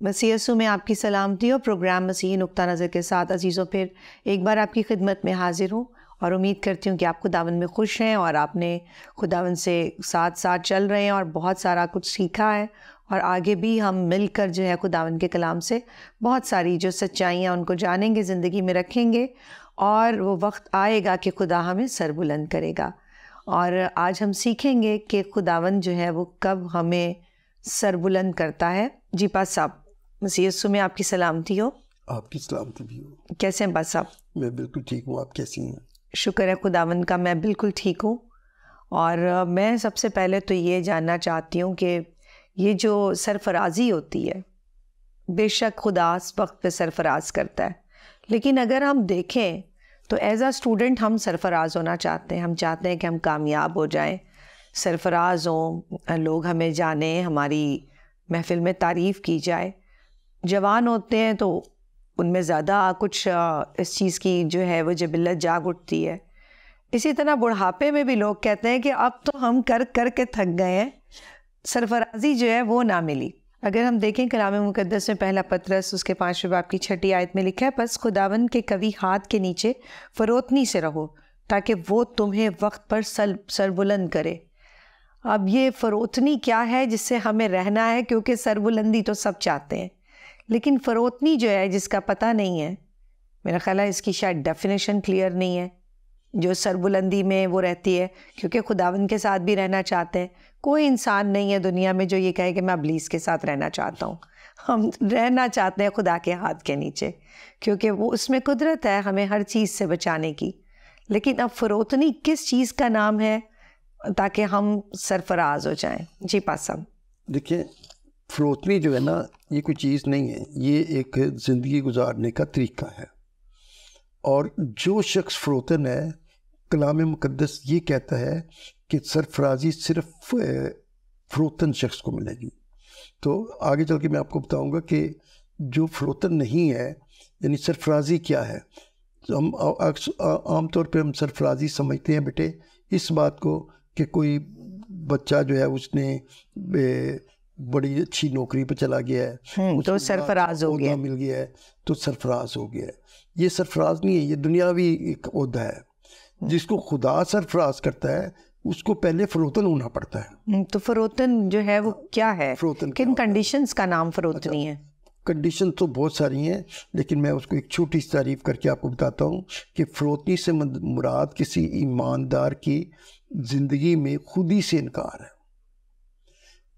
مسیح یسوع میں آپ کی سلامتی اور پروگرام مسیحی نقطہ نظر کے ساتھ عزیزوں پھر ایک بار آپ کی خدمت میں حاضر ہوں، اور امید کرتی ہوں کہ آپ خداوند میں خوش ہیں اور آپ نے خداوند سے ساتھ ساتھ چل رہے ہیں اور بہت سارا کچھ سیکھا ہے، اور آگے بھی ہم مل کر جو ہے خداوند کے کلام سے بہت ساری جو سچائیاں ان کو جانیں گے، زندگی میں رکھیں گے، اور وہ وقت آئے گا کہ خدا ہمیں سر بلند کرے گا۔ اور آج ہم سیکھیں گے کہ خداوند جو ہے وہ کب ہمیں سر بلند کرتا ہے۔ جی پاس صاحب، مسیح یسوع میں آپ کی سلامتی ہو۔ آپ کی سلامتی بھی ہو۔ کیسے ہیں پاس صاحب؟ میں بالکل ٹھیک ہوں، آپ کیسی ہیں؟ شکر ہے خداوند کا، میں بالکل ٹھیک ہوں۔ اور میں سب سے پہلے تو یہ جاننا چاہتی ہوں کہ یہ جو سرفرازی ہوتی ہے، بے شک خدا اس وقت پہ سرفراز کرتا ہے، لیکن اگر ہم دیکھیں تو ایز اے اسٹوڈنٹ ہم سرفراز ہونا چاہتے ہیں، ہم چاہتے ہیں کہ ہم کامیاب ہو جائیں، سرفراز ہوں، لوگ ہمیں جانیں، ہماری محفل میں تعریف کی جائے۔ جوان ہوتے ہیں تو ان میں زیادہ کچھ اس چیز کی جو ہے وہ جبلت جاگ اٹھتی ہے۔ اسی طرح بڑھاپے میں بھی لوگ کہتے ہیں کہ اب تو ہم کر کر کے تھک گئے ہیں، سرفرازی جو ہے وہ نہ ملی۔ اگر ہم دیکھیں کلام مقدس میں پہلا پطرس اس کے 5ویں باب کی 6 آیت میں لکھا ہے، بس خداوند کے قوی ہاتھ کے نیچے فروتنی سے رہو تاکہ وہ تمہیں وقت پر سر بلند کرے۔ اب یہ فروتنی کیا ہے جس سے ہمیں رہنا ہے، کیونکہ سر بلندی تو سب چاہتے ہیں، لیکن فروتنی جو ہے جس کا پتہ نہیں ہے، میرا خیال ہے اس کی شاید ڈیفینیشن کلیئر نہیں ہے۔ جو سر بلندی میں وہ رہتی ہے، کیونکہ خداوند کے ساتھ بھی رہنا چاہتے ہیں۔ کوئی انسان نہیں ہے دنیا میں جو یہ کہے کہ میں ابلیس کے ساتھ رہنا چاہتا ہوں۔ ہم رہنا چاہتے ہیں خدا کے ہاتھ کے نیچے، کیونکہ وہ اس میں قدرت ہے ہمیں ہر چیز سے بچانے کی۔ لیکن اب فروتنی کس چیز کا نام ہے تاکہ ہم سرفراز ہو جائیں؟ جی پاس صاحب۔ دیکھیں، فروتنی جو ہے نا، یہ کوئی چیز نہیں ہے، یہ ایک زندگی گزارنے کا طریقہ ہے۔ اور جو شخص فروتن ہے، کلام مقدس یہ کہتا ہے کہ سرفرازی صرف فروتن شخص کو ملے گی۔ تو آگے چل کے میں آپ کو بتاؤں گا کہ جو فروتن نہیں ہے، یعنی سرفرازی کیا ہے۔ ہم عام طور پہ ہم سرفرازی سمجھتے ہیں بیٹے اس بات کو کہ کوئی بچہ جو ہے اس نے بڑی اچھی نوکری پہ چلا گیا ہے تو سرفراز ہو گیا، مل گیا ہے تو سرفراز ہو گیا ہے۔ یہ سرفراز نہیں ہے، یہ دنیاوی ایک عہدہ ہے۔ جس کو خدا سرفراز کرتا ہے اس کو پہلے فروتن ہونا پڑتا ہے۔ تو فروتن جو ہے وہ کیا ہے؟ کن کنڈیشنز کا نام فروتنی ہے؟ کنڈیشن تو بہت ساری ہیں، لیکن میں اس کو ایک چھوٹی سی تعریف کر کے آپ کو بتاتا ہوں کہ فروتنی سے مراد کسی ایماندار کی زندگی میں خودی سے انکار ہے،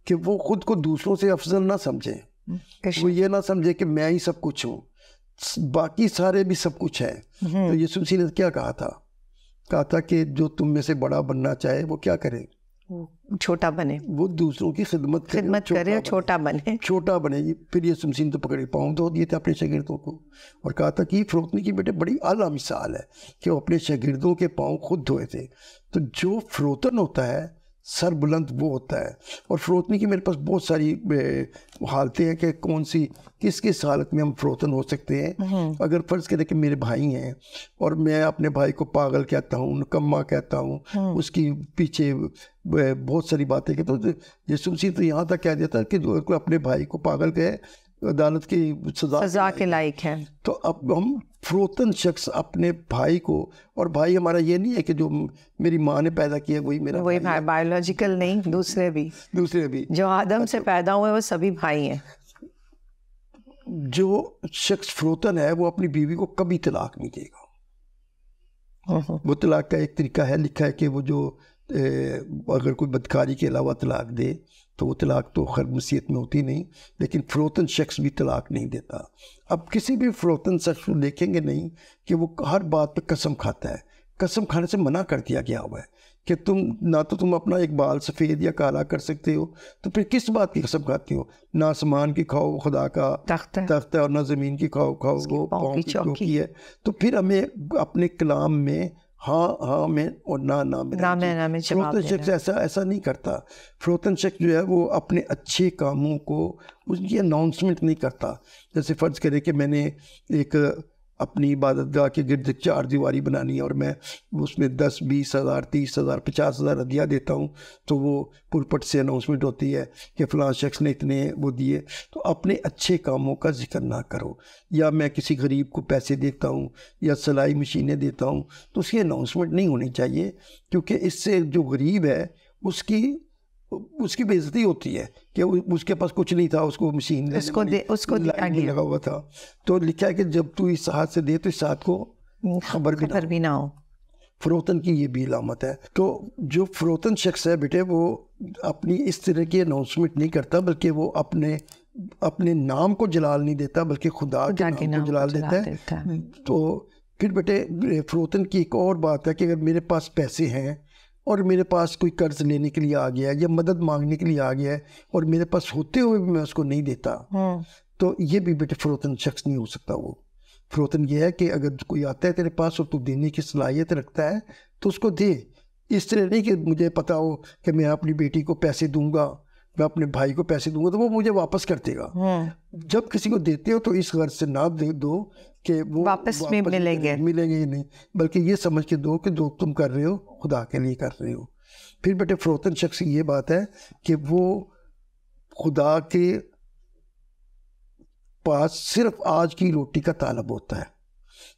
کہ وہ خود کو دوسروں سے افضل نہ سمجھے، وہ یہ نہ سمجھے کہ میں ہی سب کچھ ہوں، باقی سارے بھی سب کچھ ہیں۔ تو یسوع مسیح نے کیا کہا تھا کہ جو تم میں سے بڑا بننا چاہے وہ کیا کرے؟ چھوٹا بنے، وہ دوسروں کی خدمت کرے اور چھوٹا بنے۔ پھر یسوع مسیح نے تو پکڑے پاؤں دھو دیے تھے اپنے شاگردوں کو، اور کہا تھا کہ فروتنی کی بیٹے بڑی اعلیٰ مثال ہے کہ وہ اپنے شاگردوں کے پاؤں خود دھوئے تھے۔ تو جو فروتن ہوتا ہے، سر بلند وہ ہوتا ہے۔ اور فروتنی کی میرے پاس بہت ساری حالتیں ہیں کہ کس حالت میں ہم فروتن ہو سکتے ہیں۔ اگر فرض کریں کہ میرے بھائی ہیں اور میں اپنے بھائی کو پاگل کہتا ہوں، نکما کہتا ہوں، اس کی پیچھے بہت ساری باتیں کہ، تو یسوع مسیح تو یہاں تک کہہ دیتا ہے کہ کوئی اپنے بھائی کو پاگل کہے عدالت کی سزا کے لائق ہے۔ تو اب ہم فروتن شخص اپنے بھائی کو، اور بھائی ہمارا یہ نہیں ہے کہ جو میری ماں نے پیدا کیا وہی میرا وہی بھائی، بایولوجیکل نہیں، دوسرے بھی جو آدم سے پیدا ہوئے وہ سبھی بھائی ہیں۔ جو شخص فروتن ہے وہ اپنی بیوی کو کبھی طلاق نہیں دے گا۔ وہ طلاق کا ایک طریقہ ہے، لکھا ہے کہ وہ جو اگر کوئی بدکاری کے علاوہ طلاق دے تو وہ طلاق تو خیر مسیحیت میں ہوتی نہیں، لیکن فروتن شخص بھی طلاق نہیں دیتا۔ اب کسی بھی فروتن شخص کو دیکھیں گے نہیں کہ وہ ہر بات پہ قسم کھاتا ہے۔ قسم کھانے سے منع کر دیا گیا ہوا ہے کہ تم اپنا ایک بال سفید یا کالا کر سکتے ہو، تو پھر کس بات کی قسم کھاتی ہو؟ نہ آسمان کی کھاؤ خدا کا تخت ہے، اور نہ زمین کی کھاؤ وہ پاؤں کی چوکی ہے۔ تو پھر ہمیں اپنے کلام میں ہاں میں اور نہ میں فروتن شخص ایسا نہیں کرتا۔ فروتن شخص جو ہے وہ اپنے اچھے کاموں کو اس کی اناؤنسمنٹ نہیں کرتا۔ جیسے فرض کرے کہ میں نے ایک اپنی عبادت گاہ کے گرد 4 دیواری بنانی ہے اور میں اس میں 10 20 ہزار 30 ہزار 50 ہزار ہدیہ دیتا ہوں تو وہ پلپٹ سے اناؤنسمنٹ ہوتی ہے کہ فلاں شخص نے اتنے وہ دیے. تو اپنے اچھے کاموں کا ذکر نہ کرو. یا میں کسی غریب کو پیسے دیتا ہوں یا سلائی مشینیں دیتا ہوں تو اس کی اناؤنسمنٹ نہیں ہونی چاہیے, کیونکہ اس سے جو غریب ہے اس کی بے عزتی ہوتی ہے کہ اس کے پاس کچھ نہیں تھا, اس کو مشین اس کو لگا ہوا تھا. تو لکھا ہے کہ جب تو اس ہاتھ سے دے تو اس ہاتھ کو خبر بھی نہ ہو. فروتن کی یہ بھی علامت ہے. تو جو فروتن شخص ہے بیٹے وہ اپنی اس طرح کی اناؤنسمنٹ نہیں کرتا, بلکہ وہ اپنے نام کو جلال نہیں دیتا بلکہ خدا کے نام کو جلال دیتا ہے. تو پھر بیٹے فروتن کی ایک اور بات ہے کہ اگر میرے پاس پیسے ہیں اور میرے پاس کوئی قرض لینے کے لیے آ گیا ہے یا مدد مانگنے کے لیے آ گیا ہے اور میرے پاس ہوتے ہوئے بھی میں اس کو نہیں دیتا, تو یہ بھی بیٹے فروتن شخص نہیں ہو سکتا. وہ فروتن یہ ہے کہ اگر کوئی آتا ہے تیرے پاس اور تو دینے کی صلاحیت رکھتا ہے تو اس کو دے. اس طرح نہیں کہ مجھے پتا ہو کہ میں اپنی بیٹی کو پیسے دوں گا, میں اپنے بھائی کو پیسے دوں گا تو وہ مجھے واپس کر دے گا. جب کسی کو دیتے ہو تو اس غرض سے نہ دو کہ وہ واپس ملیں گے ہی نہیں, بلکہ یہ سمجھ کے دو کہ جو تم کر رہے ہو خدا کے لیے کر رہے ہو. پھر بیٹے فروتن شخص کی یہ بات ہے کہ وہ خدا کے پاس صرف آج کی روٹی کا طالب ہوتا ہے.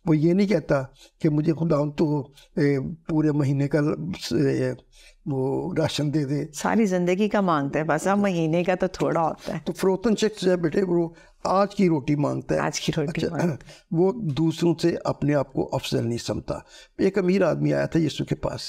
وہ یہ نہیں کہتا کہ مجھے خدا تو پورے مہینے کا وہ راشن دے دے, ساری زندگی کا مانگتا ہے, بس اب مہینے کا تو تھوڑا ہوتا ہے. تو فروتن شخص ہے بیٹے وہ آج کی روٹی مانگتا ہے, آج کی روٹی. وہ دوسروں سے اپنے آپ کو افضل نہیں سمجھتا. ایک امیر آدمی آیا تھا یسوع کے پاس,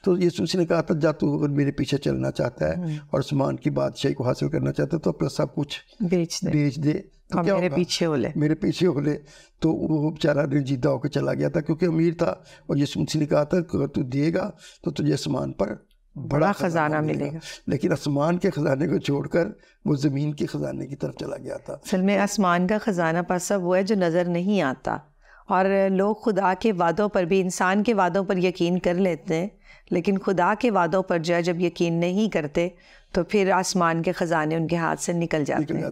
تو یسوع نے کہا تھا جا تو اگر میرے پیچھے چلنا چاہتا ہے اور آسمان کی بادشاہی کو حاصل کرنا چاہتا ہے تو اپنا سب کچھ بیچ دے میرے پیچھے ہو لے. تو وہ بیچارہ رنجیدہ ہو کے چلا گیا تھا کیونکہ امیر تھا, اور یسوع نے کہا تھا کہ اگر تو دے گا تو تجھے آسمان پر بڑا خزانہ ملے گا. لیکن آسمان کے خزانے کو چھوڑ کر وہ زمین کے خزانے کی طرف چلا گیا تھا. اصل میں آسمان کا خزانہ پاس وہ ہے جو نظر نہیں آتا, اور لوگ خدا کے وعدوں پر بھی, انسان کے وعدوں پر یقین کر لیتے ہیں لیکن خدا کے وعدوں پر جب یقین نہیں کرتے تو پھر آسمان کے خزانے ان کے ہاتھ سے نکل جاتے ہیں.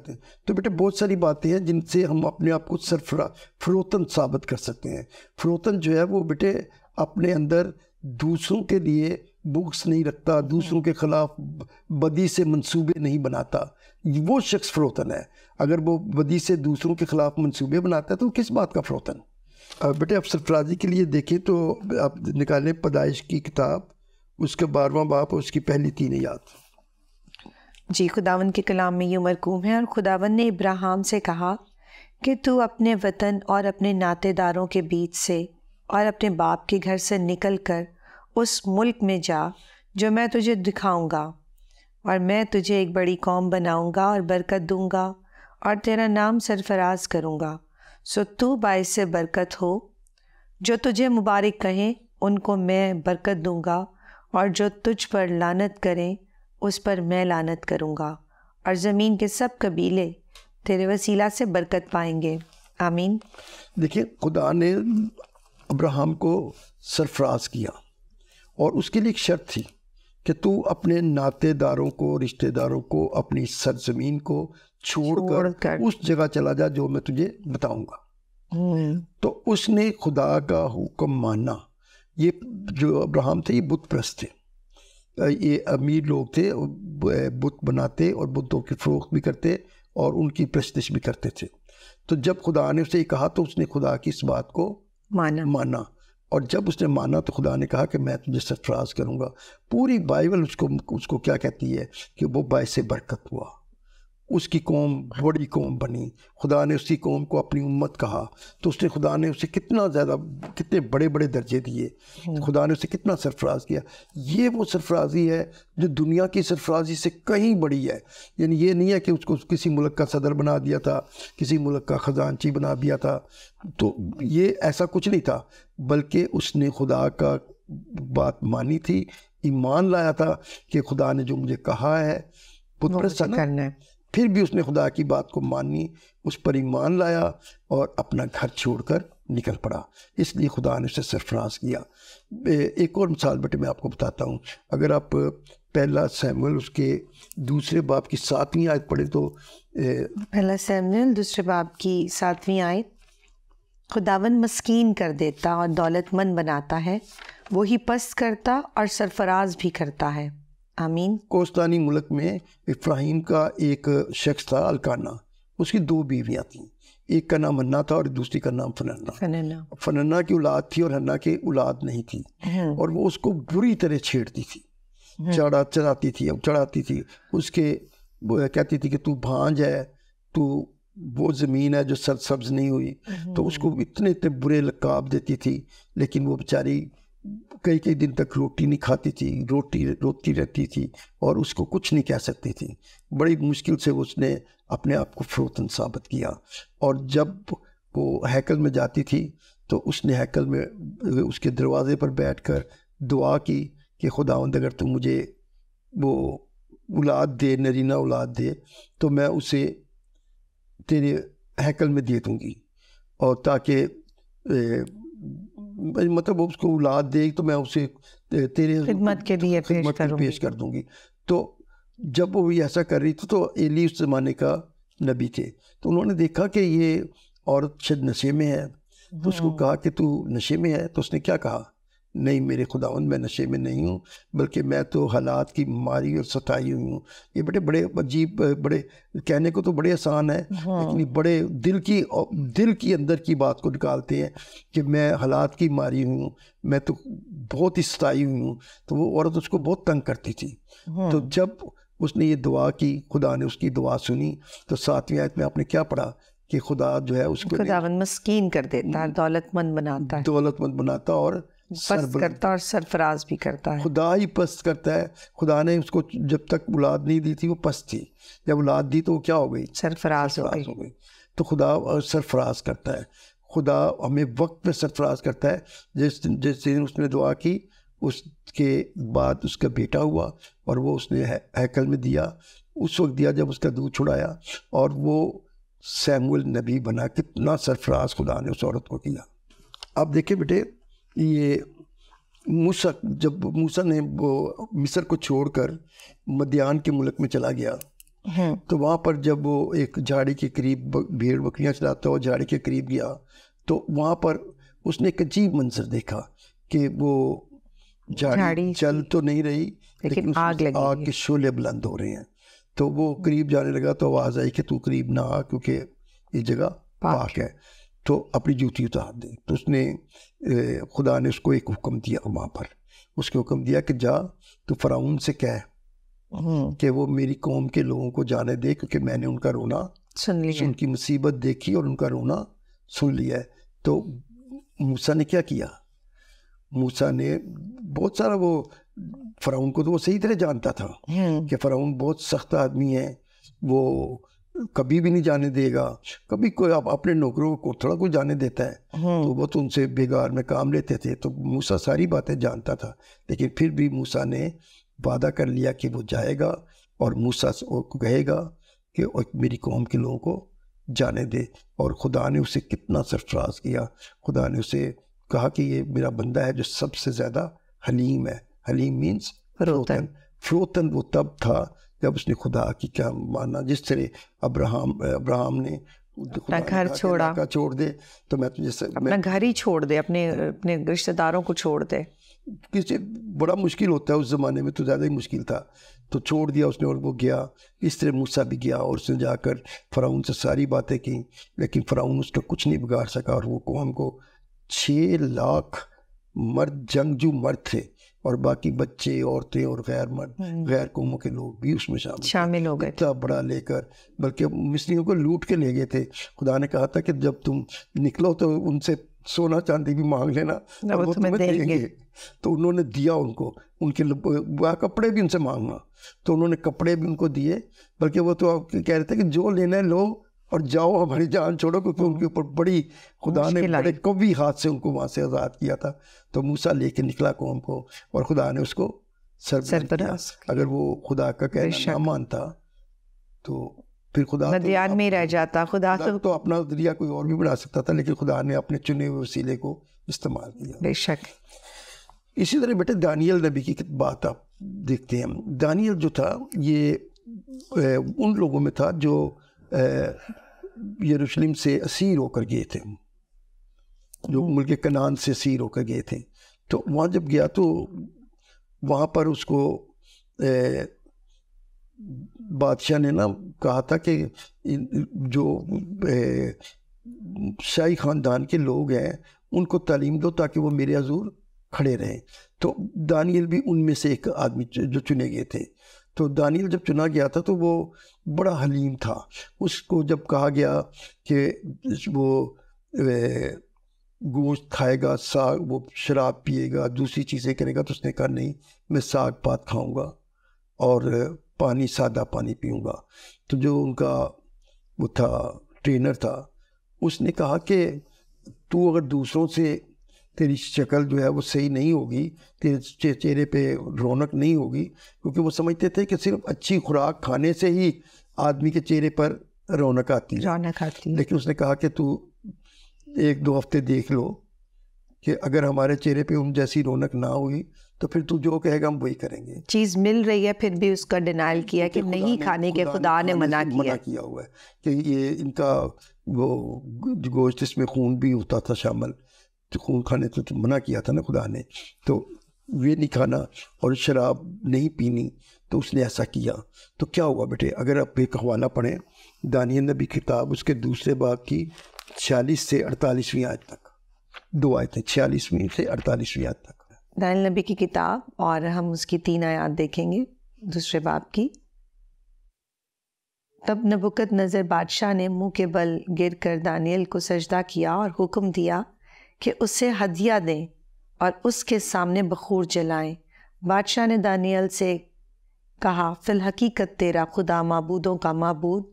تو بیٹے بہت ساری باتیں ہیں جن سے ہم اپنے آپ کو فروتن ثابت کر سکتے ہیں. فروتن جو ہے وہ بیٹے اپنے اندر دوسروں کے لیے بغض نہیں رکھتا, دوسروں کے خلاف بدی سے منصوبے نہیں بناتا. وہ شخص فروتن ہے. اگر وہ بدی سے دوسروں کے خلاف منصوبے بناتا ہے تو کس بات کا فروتن. بیٹے آپ سرفرازی کے لیے دیکھیں تو آپ نکالیں پیدائش کی کتاب, اس کا 12واں باب اور اس کی پہلی 3 آیات. جی, خداوند کے کلام میں یہ مرقوم ہے, اور خداوند نے ابراہیم سے کہا کہ تو اپنے وطن اور اپنے ناطے داروں کے بیچ سے اور اپنے باپ کے گھر سے نکل کر اس ملک میں جا جو میں تجھے دکھاؤں گا, اور میں تجھے ایک بڑی قوم بناؤں گا اور برکت دوں گا اور تیرا نام سرفراز کروں گا. سو تو باعث برکت ہو. جو تجھے مبارک کہیں ان کو میں برکت دوں گا, اور جو تجھ پر لعنت کریں اس پر میں لعنت کروں گا, اور زمین کے سب قبیلے تیرے وسیلہ سے برکت پائیں گے. آمین. دیکھیں, خدا نے ابراہیم کو سرفراز کیا اور اس کے لیے ایک شرط تھی کہ تو اپنے ناطے داروں کو, رشتہ داروں کو, اپنی سرزمین کو چھوڑ کر اس جگہ چلا جا جو میں تجھے بتاؤں گا. تو اس نے خدا کا حکم مانا. یہ جو ابراہیم تھے یہ بت پرست تھے, یہ امیر لوگ تھے, بت بناتے اور بتوں کی فروخت بھی کرتے اور ان کی پرستش بھی کرتے تھے. تو جب خدا نے اسے کہا تو اس نے خدا کی اس بات کو مانا, اور جب اس نے مانا تو خدا نے کہا کہ میں تجھے سرفراز کروں گا. پوری بائبل اس کو کیا کہتی ہے کہ وہ باعث برکت ہوا, اس کی قوم بڑی قوم بنی. خدا نے اس کی قوم کو اپنی امت کہا تو خدا نے اسے کتنے بڑے بڑے درجے دیے, خدا نے اسے کتنا سرفراز کیا. یہ وہ سرفرازی ہے جو دنیا کی سرفرازی سے کہیں بڑی ہے. یعنی یہ نہیں ہے کہ اس کو کسی ملک کا صدر بنا دیا تھا, کسی ملک کا خزانچی بنا دیا تھا, تو یہ ایسا کچھ نہیں تھا, بلکہ اس نے خدا کا بات مانی تھی, ایمان لایا تھا کہ خدا نے جو مجھے کہا ہے کرنا ہے. پھر بھی اس نے خدا کی بات کو مانی, اس پر ایمان لایا اور اپنا گھر چھوڑ کر نکل پڑا. اس لیے خدا نے اسے سرفراز کیا. ایک اور مثال بیٹے میں آپ کو بتاتا ہوں. اگر آپ پہلا سیموئیل اس کے 2 باب کی 7ویں آیت پڑھیں تو پہلا سیموئیل 2 باب کی 7ویں آیت. خداوند مسکین کر دیتا اور دولت مند بناتا ہے، وہی پست کرتا اور سرفراز بھی کرتا ہے. آمین. کوستانی ملک میں افراہیم کا ایک شخص تھا الکانا، اس کی 2 بیویاں تھیں، ایک کا نام ہنا تھا اور دوسری کا نام فننا. فننا کی اولاد تھی اور ہنا کی اولاد نہیں تھی، اور وہ اس کو بری طرح چھیڑتی تھی، چڑھاتی تھی اس کے، کہتی تھی کہ تو بھانج ہے، تو وہ زمین ہے جو سرسبز نہیں ہوئی. تو اس کو اتنے برے لقاب دیتی تھی، لیکن وہ بیچاری کئی دن تک روٹی نہیں کھاتی تھی، روتی رہتی تھی اور اس کو کچھ نہیں کہہ سکتی تھی. بڑی مشکل سے اس نے اپنے آپ کو فروتن ثابت کیا. اور جب وہ ہیکل میں جاتی تھی تو اس نے ہیکل میں اس کے دروازے پر بیٹھ کر دعا کی کہ خداوند اگر تو مجھے وہ اولاد دے، نرینہ اولاد دے، تو میں اسے تیرے ہیکل میں دے دوں گی، اور تاکہ مطلب اس کو اولاد دے تو میں اسے تیرے خدمت کے لیے پیش کر دوں گی. تو جب وہ ایسا کر رہی تھی تو ایلی اس زمانے کا نبی تھے، تو انہوں نے دیکھا کہ یہ عورت شاید نشے میں ہے. تو اس کو کہا کہ تو نشے میں ہے؟ تو اس نے کیا کہا؟ نہیں میرے خداوند، میں نشے میں نہیں ہوں، بلکہ میں تو حالات کی ماری اور ستائی ہوئی ہوں. یہ بڑے عجیب، بڑے کہنے کو تو بڑے آسان ہے، لیکن بڑے دل کی اندر کی بات کو نکالتے ہیں کہ میں حالات کی ماری ہوئی ہوں، میں تو بہت ہی ستائی ہوئی ہوں. تو وہ عورت اس کو بہت تنگ کرتی تھی. تو جب اس نے یہ دعا کی، خدا نے اس کی دعا سنی. تو 7ویں آیت میں آپ نے کیا پڑھا کہ خدا جو ہے اس کو خداوند مسکین کر دیتا ہے، دولت مند بناتا اور پست کرتا اور سرفراز بھی کرتا ہے. خدا ہی پست کرتا ہے. خدا نے اس کو جب تک اولاد نہیں دی تھی وہ پست تھی، جب اولاد دی تو وہ کیا ہو گئی؟ سرفراز ہو گئی. تو خدا سرفراز کرتا ہے. خدا ہمیں وقت پہ سرفراز کرتا ہے. جس دن اس نے دعا کی، اس کے بعد اس کا بیٹا ہوا، اور وہ اس نے ہیکل میں دیا. اس وقت دیا جب اس کا دودھ چھڑایا، اور وہ سیموئل نبی بنا. کتنا سرفراز خدا نے اس عورت کو کیا. آپ دیکھیں بیٹے، یہ موسیٰ، جب موسیٰ نے وہ مصر کو چھوڑ کر مدیان کے ملک میں چلا گیا، تو وہاں پر جب وہ ایک جھاڑی کے قریب بھیڑ بکریاں چلاتا ہوا جھاڑی کے قریب گیا، تو وہاں پر اس نے ایک عجیب منظر دیکھا کہ وہ جھاڑی چل تو نہیں رہی، لیکن آگ کے شعلے بلند ہو رہے ہیں. تو وہ قریب جانے لگا تو آواز آئی کہ تو قریب نہ آ، کیونکہ یہ جگہ پاک ہے. تو اپنی جوتی اتار دے. تو اس نے خدا نے اس کو ایک حکم دیا، وہاں پر اس کو حکم دیا کہ جا تو فرعون سے کہہ کہ وہ میری قوم کے لوگوں کو جانے دے، کیونکہ میں نے ان کا رونا سن لیا، ان کی مصیبت دیکھی اور ان کا رونا سن لیا ہے. تو موسیٰ نے کیا کیا؟ موسیٰ نے بہت سارا، وہ فرعون کو تو وہ صحیح طرح جانتا تھا کہ فرعون بہت سخت آدمی ہے، وہ کبھی بھی نہیں جانے دے گا. کبھی کوئی اپنے نوکروں کو تھوڑا کوئی جانے دیتا ہے، تو وہ تو ان سے بیگار میں کام لیتے تھے. تو موسیٰ ساری باتیں جانتا تھا، لیکن پھر بھی موسیٰ نے وعدہ کر لیا کہ وہ جائے گا اور موسیٰ کو کہے گا کہ میری قوم کے لوگوں کو جانے دے. اور خدا نے اسے کتنا سرفراز کیا. خدا نے اسے کہا کہ یہ میرا بندہ ہے جو سب سے زیادہ حلیم ہے. حلیم مینس فروتن. وہ تب تھا جب اس نے خدا کی کیا مانا. جس طرح ابراہم نے اپنا گھر چھوڑ دے، تو میں تجھے اپنا گھر ہی چھوڑ دے، اپنے رشتہ داروں کو چھوڑ دے. کسی بڑا مشکل ہوتا ہے، اس زمانے میں تو زیادہ ہی مشکل تھا. تو چھوڑ دیا اس نے اور وہ گیا. اس طرح موسیٰ بھی گیا اور اس نے جا کر فرعون سے ساری باتیں کی، لیکن فرعون اس کا کچھ نہیں بگاڑ سکا. اور وہ قوم کو 6 لاکھ مرد، جنگجو مرد تھے، اور باقی بچے، عورتیں اور غیر قوموں کے لوگ بھی اس میں شامل ہو گئے. اتنا بڑا لے کر، بلکہ مصریوں کو لوٹ کے لے گئے تھے. خدا نے کہا تھا کہ جب تم نکلو تو ان سے سونا چاندی بھی مانگ لینا، وہ تمہیں دیں گے. تو انہوں نے دیا ان کو، ان کے کپڑے بھی ان سے مانگنا. تو انہوں نے کپڑے بھی ان کو دیے، بلکہ وہ تو کہہ رہے تھے کہ جو لینا ہے لو اور جاؤ، ہماری جان چھوڑو، کیونکہ ان کے اوپر بڑی خدا نے بڑے قوی ہاتھ سے ان کو وہاں سے آزاد کیا تھا. تو موسیٰ لے کے نکلا قوم کو، اور خدا نے اس کو سرفراز. اگر وہ خدا کا کہنا نہ مانتا تو پھر خدا مدیان میں رہ جاتا. خدا تو اپنا ذریعہ کوئی اور بھی بنا سکتا تھا، لیکن خدا نے اپنے چنے ہوئے وسیلے کو استعمال کیا. بے شک. اسی طرح بیٹے دانیل نبی کی بات آپ دیکھتے ہیں. دانیل جو تھا یہ ان لوگوں میں تھا جو یروشلم سے اسیر ہو کر گئے تھے. جو ملک کنان سے سیر ہو کر گئے تھے. تو وہاں جب گیا تو وہاں پر اس کو بادشاہ نے نا کہا تھا کہ جو شاہی خاندان کے لوگ ہیں ان کو تعلیم دو تاکہ وہ میرے حضور کھڑے رہیں. تو دانیل بھی ان میں سے ایک آدمی جو چنے گئے تھے. تو دانیل جب چنا گیا تھا تو وہ بڑا حلیم تھا. اس کو جب کہا گیا کہ وہ گوشت کھائے گا, ساگ, وہ شراب پیے گا, دوسری چیزیں کرے گا, تو اس نے کہا نہیں, میں ساگ پات کھاؤں گا اور پانی, سادہ پانی پیوں گا. تو جو ان کا وہ تھا ٹرینر تھا, اس نے کہا کہ تو اگر دوسروں سے تیری شکل جو ہے وہ صحیح نہیں ہوگی, تیرے چہرے پہ رونق نہیں ہوگی, کیونکہ وہ سمجھتے تھے کہ صرف اچھی خوراک کھانے سے ہی آدمی کے چہرے پر رونق آتی ہے. لیکن اس نے کہا کہ تو 1-2 ہفتے دیکھ لو کہ اگر ہمارے چہرے پہ ان جیسی رونق نہ ہوئی تو پھر تو جو کہے گا ہم وہی کریں گے. چیز مل رہی ہے پھر بھی اس کا ڈینائل کیا کہ نہیں کھانے کے, خدا نے منع کیا ہوا ہے کہ یہ ان کا وہ گوشت اس میں خون بھی ہوتا تھا شامل, تو خون کھانے تو منع کیا تھا نا خدا نے, تو یہ نہیں کھانا اور شراب نہیں پینی. تو اس نے ایسا کیا. تو کیا ہوا بیٹے, اگر آپ ایک حوالہ پڑھیں دانیل نبی کتاب اس کے 2 باب کی 46 سے 48ویں آیت تک, 2 آیتیں 46ویں سے 48ویں آیت تک دانیل نبی کی کتاب, اور ہم اس کی 3 آیات دیکھیں گے 2 باب کی. تب نبوکدنضر بادشاہ نے منہ کے بل گر کر دانیل کو سجدہ کیا اور حکم دیا کہ اسے ہدیہ دیں اور اس کے سامنے بخور جلائیں. بادشاہ نے دانیل سے کہا, فی الحقیقت تیرا خدا معبودوں کا معبود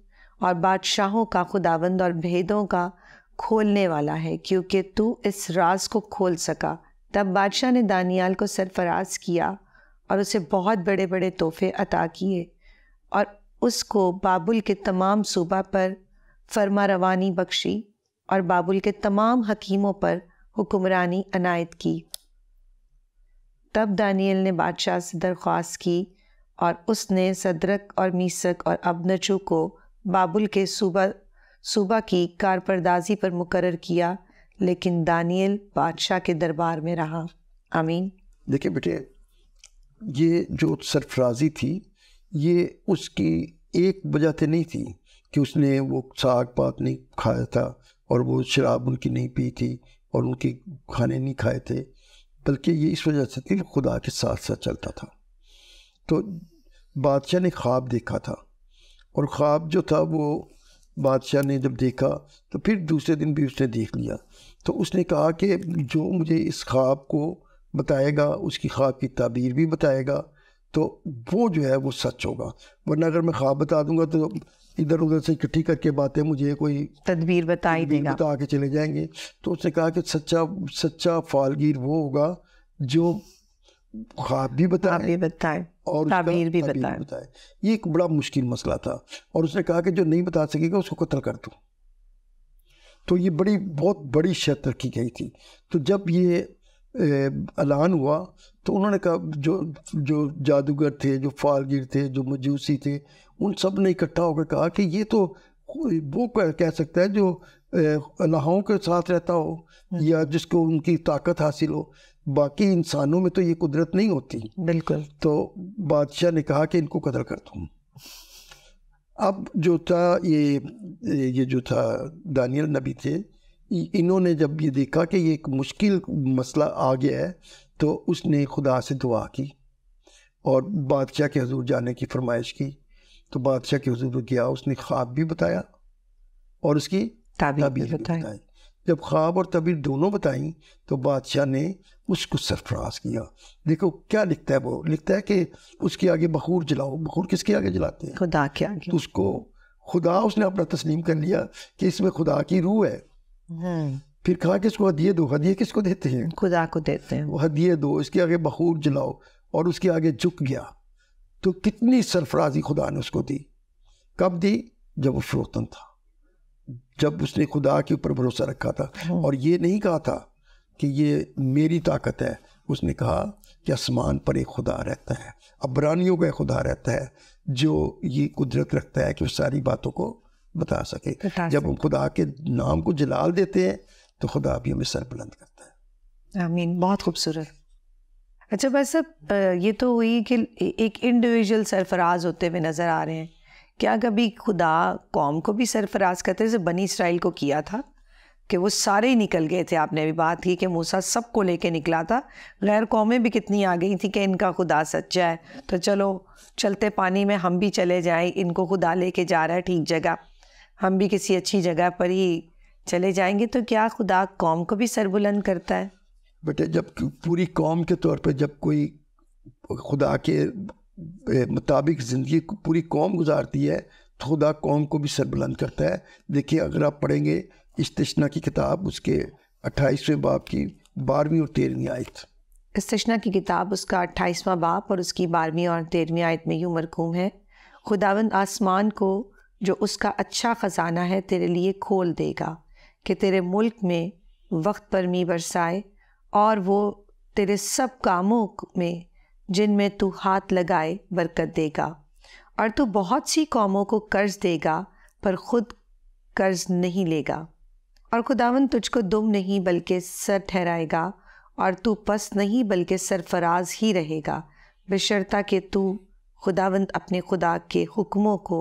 اور بادشاہوں کا خداوند اور بھیدوں کا کھولنے والا ہے, کیونکہ تو اس راز کو کھول سکا. تب بادشاہ نے دانیال کو سرفراز کیا اور اسے بہت بڑے بڑے تحفے عطا کیے, اور اس کو بابل کے تمام صوبہ پر فرما روانی بخشی اور بابل کے تمام حکیموں پر حکمرانی عنایت کی. تب دانیل نے بادشاہ سے درخواست کی اور اس نے صدرک اور میسک اور ابدنجو کو بابل کے صوبہ کی کارپردازی پر مقرر کیا, لیکن دانیل بادشاہ کے دربار میں رہا. آمین. دیکھیں بیٹے, یہ جو سرفرازی تھی یہ اس کی ایک وجہ سے نہیں تھی کہ اس نے وہ ساگ پات نہیں کھایا تھا اور وہ شراب ان کی نہیں پی تھی اور ان کے کھانے نہیں کھائے تھے, بلکہ یہ اس وجہ سے تھی کہ خدا کے ساتھ ساتھ چلتا تھا. تو بادشاہ نے خواب دیکھا تھا, اور خواب جو تھا وہ بادشاہ نے جب دیکھا تو پھر دوسرے دن بھی اس نے دیکھ لیا. تو اس نے کہا کہ جو مجھے اس خواب کو بتائے گا, اس کی خواب کی تعبیر بھی بتائے گا, تو وہ جو ہے وہ سچ ہوگا. ورنہ اگر میں خواب بتا دوں گا تو ادھر ادھر سے اکٹھی کر کے باتیں مجھے کوئی تدبیر بتا کے چلے جائیں گے. تو اس نے کہا کہ سچا فالگیر وہ ہوگا جو خواب بھی بتائے اور تعبیر بھی بتائے. یہ ایک بڑا مشکل مسئلہ تھا, اور اس نے کہا کہ جو نہیں بتا سکے گا اس کو قتل کر دو. تو یہ بہت بڑی شرط رکھی گئی تھی. تو جب یہ اعلان ہوا تو انہوں نے کہا جو جادوگر تھے, جو فالگیر تھے, جو مجوسی تھے, ان سب نے اکٹھا ہو کر کہا کہ یہ تو وہ کہہ سکتا ہے جو الہوں کے ساتھ رہتا ہو یا جس کو ان کی طاقت حاصل ہو, باقی انسانوں میں تو یہ قدرت نہیں ہوتی. بالکل. تو بادشاہ نے کہا کہ ان کو قتل کر دوں. اب جو تھا یہ جو تھا دانیل نبی تھے, انہوں نے جب یہ دیکھا کہ یہ ایک مشکل مسئلہ آ گیا ہے تو اس نے خدا سے دعا کی اور بادشاہ کے حضور جانے کی فرمائش کی. تو بادشاہ کے حضور گیا, اس نے خواب بھی بتایا اور اس کی تعبیر بھی بتائی. جب خواب اور تعبیر دونوں بتائیں تو بادشاہ نے اس کو سرفراز کیا. دیکھو کیا لکھتا ہے, وہ لکھتا ہے کہ اس کے آگے بخور جلاؤ. بخور کس کے آگے جلاتے ہیں؟ خدا کے آگے. تو اس کو خدا اس نے اپنا تسلیم کر لیا کہ اس میں خدا کی روح ہے. پھر کہا کہ اس کو ہدیے دو. ہدیے کس کو دیتے ہیں؟ خدا کو دیتے ہیں. وہ ہدیے دو, اس کے آگے بخور جلاؤ, اور اس کے آگے جھک گیا. تو کتنی سرفرازی خدا نے اس کو دی. کب دی؟ جب وہ فروتن تھا, جب اس نے خدا کے اوپر بھروسہ رکھا تھا. اور یہ نہیں کہا تھا کہ یہ میری طاقت ہے, اس نے کہا کہ آسمان پر ایک خدا رہتا ہے, عبرانیوں کا خدا رہتا ہے جو یہ قدرت رکھتا ہے کہ وہ ساری باتوں کو بتا سکے. جب ہم خدا کے نام کو جلال دیتے ہیں تو خدا بھی ہمیں سر بلند کرتا ہے. آمین. بہت خوبصورت. اچھا بس اب یہ تو ہوئی کہ ایک انڈیویجول سرفراز ہوتے ہوئے نظر آ رہے ہیں. کیا کبھی خدا قوم کو بھی سرفراز کرتے جیسے بنی اسرائیل کو کیا تھا کہ وہ سارے ہی نکل گئے تھے؟ آپ نے بھی بات کی کہ موسیٰ سب کو لے کے نکلا تھا. غیر قومیں بھی کتنی آ گئی تھیں کہ ان کا خدا سچا ہے تو چلو چلتے پانی میں ہم بھی چلے جائیں, ان کو خدا لے کے جا رہا ہے ٹھیک جگہ, ہم بھی کسی اچھی جگہ پر ہی چلے جائیں گے. تو کیا خدا قوم کو بھی سر بلند کرتا ہے؟ بیٹے جب پوری قوم کے طور پہ جب کوئی خدا کے مطابق زندگی پوری قوم گزارتی ہے تو خدا قوم کو بھی سر بلند کرتا ہے. دیکھیے اگر آپ پڑھیں گے استثنا کی کتاب اس کے 28ویں باب کی 12ویں اور 13ویں آیت. استثنا کی کتاب اس کا 28واں باب اور اس کی 12ویں اور 13ویں آیت میں یوں مرقوم ہے, خداوند آسمان کو جو اس کا اچھا خزانہ ہے تیرے لیے کھول دے گا کہ تیرے ملک میں وقت پر می برسائے, اور وہ تیرے سب کاموں میں جن میں تو ہاتھ لگائے برکت دے گا. اور تو بہت سی قوموں کو قرض دے گا پر خود قرض نہیں لے گا. اور خداوند تجھ کو دم نہیں بلکہ سر ٹھہرائے گا, اور تو پست نہیں بلکہ سرفراز ہی رہے گا, بشرطہ کہ تو خداوند اپنے خدا کے حکموں کو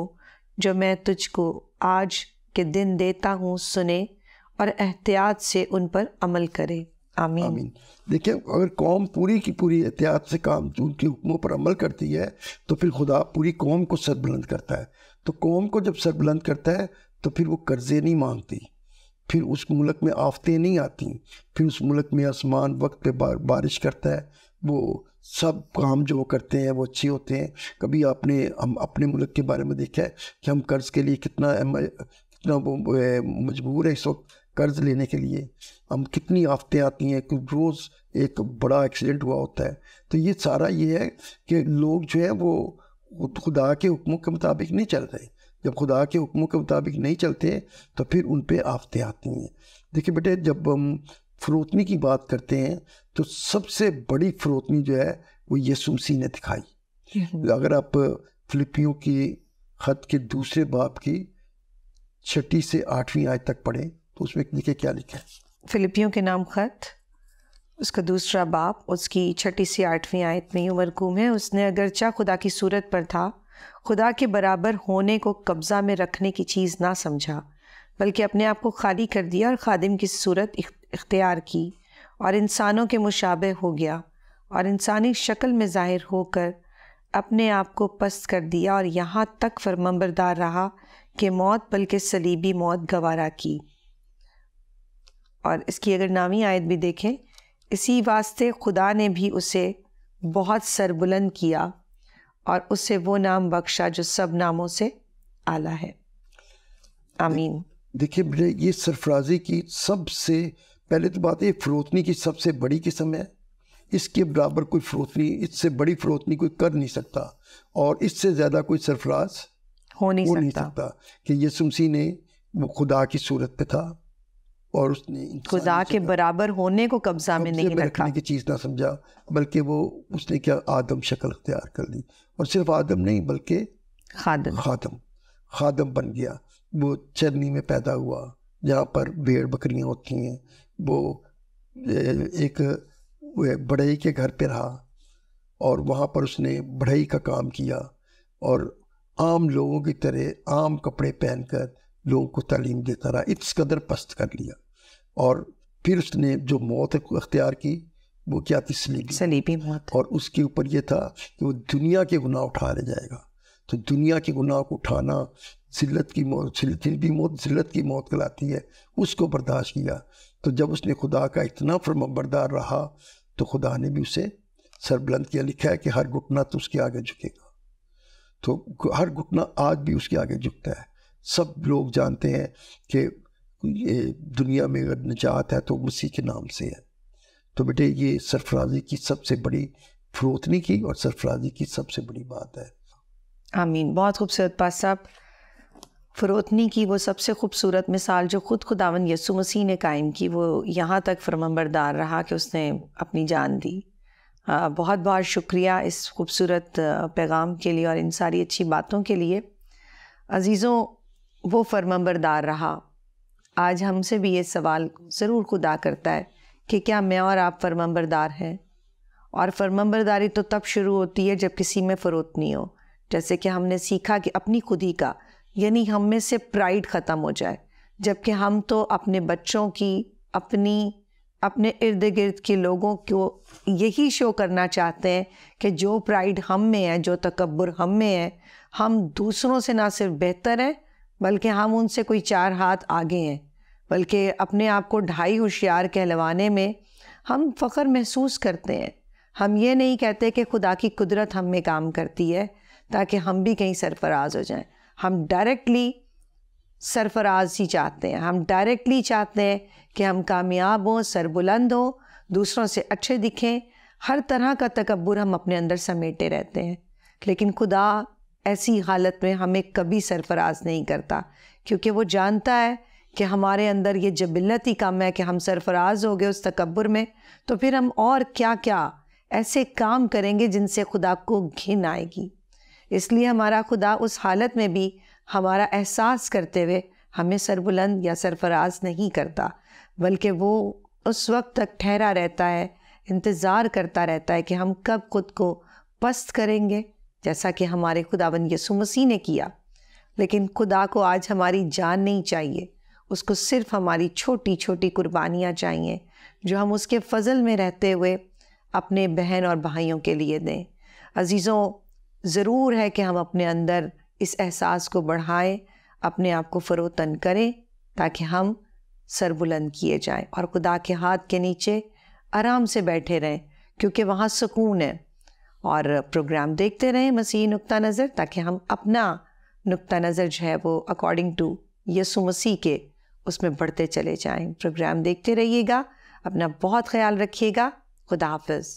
جو میں تجھ کو آج کے دن دیتا ہوں سنے, اور احتیاط سے ان پر عمل کرے. آمین. آمین. دیکھیں اگر قوم پوری کی پوری احتیاط سے کام ان کے حکموں پر عمل کرتی ہے تو پھر خدا پوری قوم کو سر بلند کرتا ہے. تو قوم کو جب سر بلند کرتا ہے تو پھر وہ قرضے نہیں مانگتی, پھر اس ملک میں آفتیں نہیں آتی, پھر اس ملک میں آسمان وقت پہ بارش کرتا ہے, وہ سب کام جو وہ کرتے ہیں وہ اچھے ہوتے ہیں. کبھی ہم اپنے ملک کے بارے میں دیکھا ہے کہ ہم قرض کے لیے کتنا مجبور ہے اس وقت قرض لینے کے لیے, ہم کتنی آفتیں آتی ہیں, کہ روز ایک بڑا ایکسیڈنٹ ہوا ہوتا ہے. تو یہ سارا یہ ہے کہ لوگ جو ہے وہ خدا کے حکموں کے مطابق نہیں چل رہے. جب خدا کے حکموں کے مطابق نہیں چلتے تو پھر ان پہ آفتیں آتی ہیں. دیکھیں بیٹے جب ہم فروتنی کی بات کرتے ہیں تو سب سے بڑی فروتنی جو ہے وہ یسوع مسیح نے دکھائی. اگر آپ فلپیوں کی خط کے 2 باب کی 6 سے 8ویں آیت تک پڑھیں تو اس میں دیکھیں کیا لکھا ہے. فلپیوں کے نام خط اس کا 2 باب اس کی 6 سے 8ویں آیت میں یوں مرقوم ہے, اس نے اگرچہ خدا کی صورت پر تھا, خدا کے برابر ہونے کو قبضہ میں رکھنے کی چیز نہ سمجھا, بلکہ اپنے آپ کو خالی کر دیا اور خادم کی صورت اختیار کی, اور انسانوں کے مشابہ ہو گیا, اور انسانی شکل میں ظاہر ہو کر اپنے آپ کو پست کر دیا, اور یہاں تک فرمانبردار رہا کہ موت بلکہ صلیبی موت گوارا کی. اور اس کی اگر 9ویں آیت بھی دیکھیں, اسی واسطے خدا نے بھی اسے بہت سربلند کیا اور اسے وہ نام بخشا جو سب ناموں سے اعلیٰ ہے. آمین. دیکھیے یہ سرفرازی کی سب سے پہلے تو بات ہے فروتنی کی سب سے بڑی قسم ہے. اس کے برابر کوئی فروتنی, اس سے بڑی فروتنی کوئی کر نہیں سکتا, اور اس سے زیادہ کوئی سرفراز ہو نہیں سکتا کہ یسوع مسیح نے وہ خدا کی صورت پہ تھا اور اس نے خدا کے برابر ہونے کو قبضہ میں نہیں رکھا, کی چیز نہ سمجھا, بلکہ وہ اس نے کیا آدم شکل اختیار کر لی, اور صرف آدم نہیں بلکہ خادم بن گیا. وہ چرنی میں پیدا ہوا جہاں پر بھیڑ بکریاں ہوتی ہیں, وہ ایک بڑھئی کے گھر پہ رہا اور وہاں پر اس نے بڑھئی کا کام کیا, اور عام لوگوں کی طرح عام کپڑے پہن کر لوگوں کو تعلیم دیتا رہا, اس قدر پست کر لیا. اور پھر اس نے جو موت اختیار کی وہ کیا تھی؟ صلیبی موت. اور اس کے اوپر یہ تھا کہ وہ دنیا کے گناہ اٹھا لے جائے گا. تو دنیا کے گناہ کو اٹھانا ذلت کی موت, ذلت کی موت کہلاتی ہے, اس کو برداشت کیا. تو جب اس نے خدا کا اتنا فرمانبردار رہا تو خدا نے بھی اسے سر بلند کیا. لکھا ہے کہ ہر گھٹنا تو اس کے آگے جھکے گا. تو ہر گھٹنا آج بھی اس کے آگے جھکتا ہے. سب لوگ جانتے ہیں کہ دنیا میں اگر نجات ہے تو مسیح کے نام سے ہے. تو بیٹے یہ سرفرازی کی سب سے بڑی فروتنی کی اور سرفرازی کی سب سے بڑی بات ہے. آمین. بہت خوبصورت پاس صاحب. فروتنی کی وہ سب سے خوبصورت مثال جو خود خداوند یسوع مسیح نے قائم کی, وہ یہاں تک فرمانبردار رہا کہ اس نے اپنی جان دی. بہت بہت شکریہ اس خوبصورت پیغام کے لیے اور ان ساری اچھی باتوں کے لیے. عزیزوں, وہ فرمانبردار رہا آج ہم سے بھی یہ سوال ضرور خدا کرتا ہے کہ کیا میں اور آپ فرمانبردار ہیں؟ اور فرمانبرداری تو تب شروع ہوتی ہے جب کسی میں فروت نہیں ہو. جیسے کہ ہم نے سیکھا کہ اپنی خودی کا، یعنی ہم میں سے پرائڈ ختم ہو جائے، جبکہ ہم تو اپنے بچوں کی، اپنے ارد گرد کے لوگوں کو یہی شو کرنا چاہتے ہیں کہ جو پرائڈ ہم میں ہے، جو تکبر ہم میں ہے، ہم دوسروں سے نہ صرف بہتر ہیں بلکہ ہم ان سے کوئی 4 ہاتھ آگے ہیں. بلکہ اپنے آپ کو ڈھائی ہوشیار کہلوانے میں ہم فخر محسوس کرتے ہیں. ہم یہ نہیں کہتے کہ خدا کی قدرت ہم میں کام کرتی ہے تاکہ ہم بھی کہیں سرفراز ہو جائیں. ہم ڈائریکٹلی سرفراز ہی چاہتے ہیں. ہم ڈائریکٹلی چاہتے ہیں کہ ہم کامیاب ہوں، سربلند ہوں، دوسروں سے اچھے دکھیں. ہر طرح کا تکبر ہم اپنے اندر سمیٹے رہتے ہیں. لیکن خدا ایسی حالت میں ہمیں کبھی سرفراز نہیں کرتا، کیونکہ وہ جانتا ہے کہ ہمارے اندر یہ جبلت ہی کم ہے کہ ہم سرفراز ہو گئے اس تکبر میں، تو پھر ہم اور کیا کیا ایسے کام کریں گے جن سے خدا کو گھن آئے گی. اس لیے ہمارا خدا اس حالت میں بھی ہمارا احساس کرتے ہوئے ہمیں سربلند یا سرفراز نہیں کرتا، بلکہ وہ اس وقت تک ٹھہرا رہتا ہے، انتظار کرتا رہتا ہے کہ ہم کب خود کو پست کریں گے، جیسا کہ ہمارے خداوند یسوع مسیح نے کیا. لیکن خدا کو آج ہماری جان نہیں چاہیے، اس کو صرف ہماری چھوٹی چھوٹی قربانیاں چاہیے جو ہم اس کے فضل میں رہتے ہوئے اپنے بہن اور بھائیوں کے لیے دیں. عزیزوں، ضرور ہے کہ ہم اپنے اندر اس احساس کو بڑھائیں، اپنے آپ کو فروتن کریں تاکہ ہم سربلند کیے جائیں اور خدا کے ہاتھ کے نیچے آرام سے بیٹھے رہیں، کیونکہ وہاں سکون ہے. اور پروگرام دیکھتے رہیں مسیحی نقطہ نظر، تاکہ ہم اپنا نقطہ نظر جو ہے وہ اکارڈنگ ٹو یسوع مسیح کے اس میں بڑھتے چلے جائیں. پروگرام دیکھتے رہیے گا، اپنا بہت خیال رکھیے گا. خدا حافظ.